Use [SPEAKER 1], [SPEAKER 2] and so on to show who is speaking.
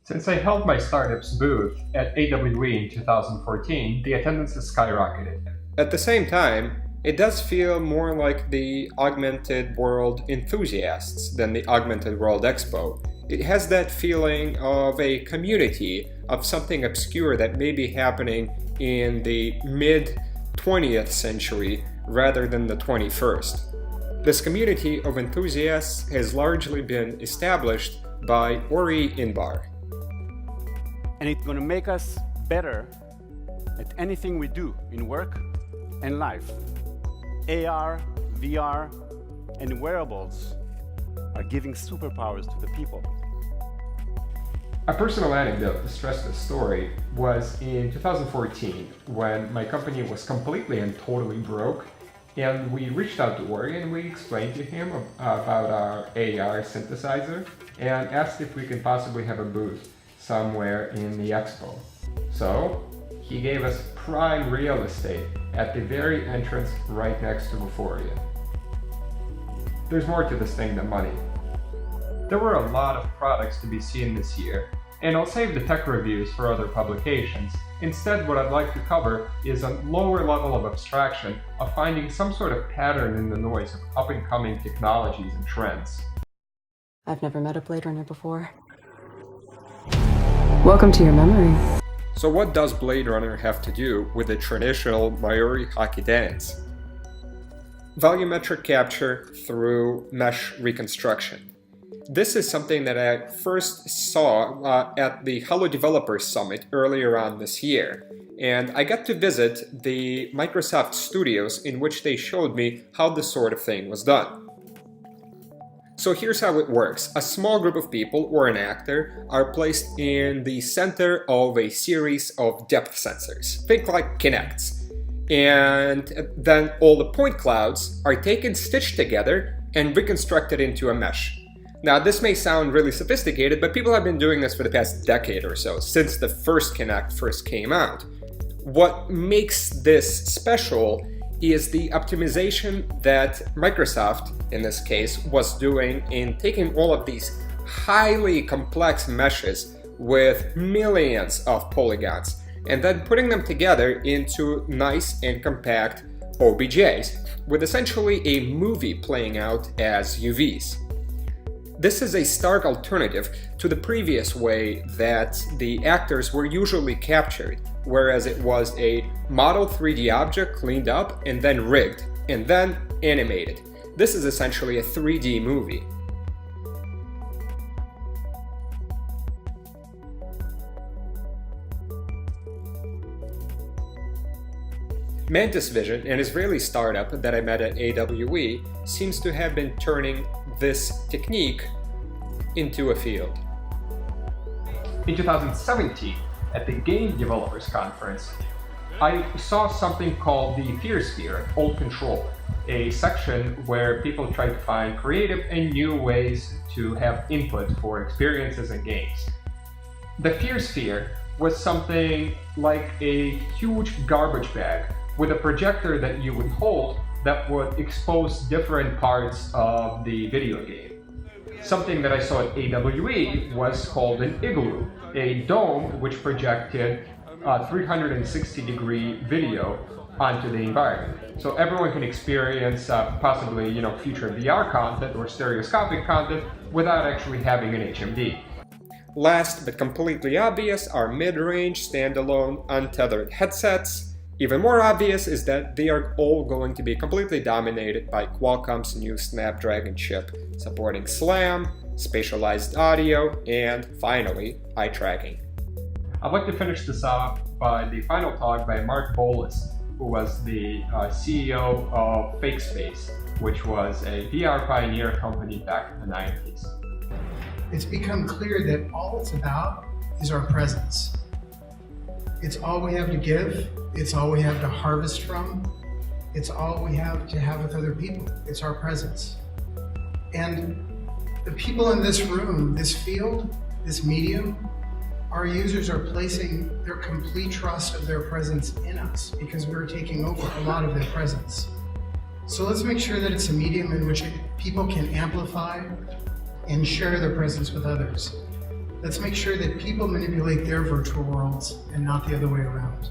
[SPEAKER 1] Since I held my startup's booth at AWE in 2014, the attendance has skyrocketed.
[SPEAKER 2] At the same time, it does feel more like the augmented world enthusiasts than the augmented world expo. It has that feeling of a community, of something obscure that may be happening in the mid-20th century rather than the 21st. This community of enthusiasts has largely been established by Ori Inbar.
[SPEAKER 3] And it's going to make us better at anything we do in work and life. AR, VR, and wearables are giving superpowers to the people.
[SPEAKER 1] A personal anecdote to stress this story was in 2014 when my company was completely and totally broke, and we reached out to Ori and we explained to him about our AR synthesizer and asked if we could possibly have a booth somewhere in the expo. So he gave us prime real estate at the very entrance right next to Euphoria. There's more to this thing than money. There were a lot of products to be seen this year, and I'll save the tech reviews for other publications. Instead, what I'd like to cover is a lower level of abstraction of finding some sort of pattern in the noise of up-and-coming technologies and trends.
[SPEAKER 4] I've never met a Blade Runner before. Welcome to your memory.
[SPEAKER 2] So what does Blade Runner have to do with the traditional Maori hockey dance? Volumetric capture through mesh reconstruction. This is something that I first saw at the Hello Developers Summit earlier on this year, and I got to visit the Microsoft studios in which they showed me how this sort of thing was done. So here's how it works. A small group of people, or an actor, are placed in the center of a series of depth sensors. Think like Kinects. And then all the point clouds are taken, stitched together, and reconstructed into a mesh. Now this may sound really sophisticated, but people have been doing this for the past decade or so, since the first Kinect first came out. What makes this special is the optimization that Microsoft, in this case, was doing in taking all of these highly complex meshes with millions of polygons and then putting them together into nice and compact OBJs with essentially a movie playing out as UVs. This is a stark alternative to the previous way that the actors were usually captured, whereas it was a model 3D object cleaned up and then rigged, and then animated. This is essentially a 3D movie. Mantis Vision, an Israeli startup that I met at AWE, seems to have been turning this technique into a field.
[SPEAKER 1] In 2017, at the Game Developers Conference, I saw something called the Fear Sphere, Old Control, a section where people try to find creative and new ways to have input for experiences and games. The Fear Sphere was something like a huge garbage bag with a projector that you would hold that would expose different parts of the video game. Something that I saw at AWE was called an igloo, a dome which projected 360-degree video onto the environment. So everyone can experience possibly future VR content or stereoscopic content without actually having an HMD.
[SPEAKER 2] Last but completely obvious are mid-range, standalone, untethered headsets. Even more obvious is that they are all going to be completely dominated by Qualcomm's new Snapdragon chip, supporting SLAM, spatialized audio, and finally, eye tracking.
[SPEAKER 1] I'd like to finish this off by the final talk by Mark Bolas, who was the CEO of FakeSpace, which was a VR pioneer company back in the 90s.
[SPEAKER 5] It's become clear that all it's about is our presence. It's all we have to give. It's all we have to harvest from. It's all we have to have with other people. It's our presence. And the people in this room, this field, this medium, our users are placing their complete trust of their presence in us because we're taking over a lot of their presence. So let's make sure that it's a medium in which people can amplify and share their presence with others. Let's make sure that people manipulate their virtual worlds and not the other way around.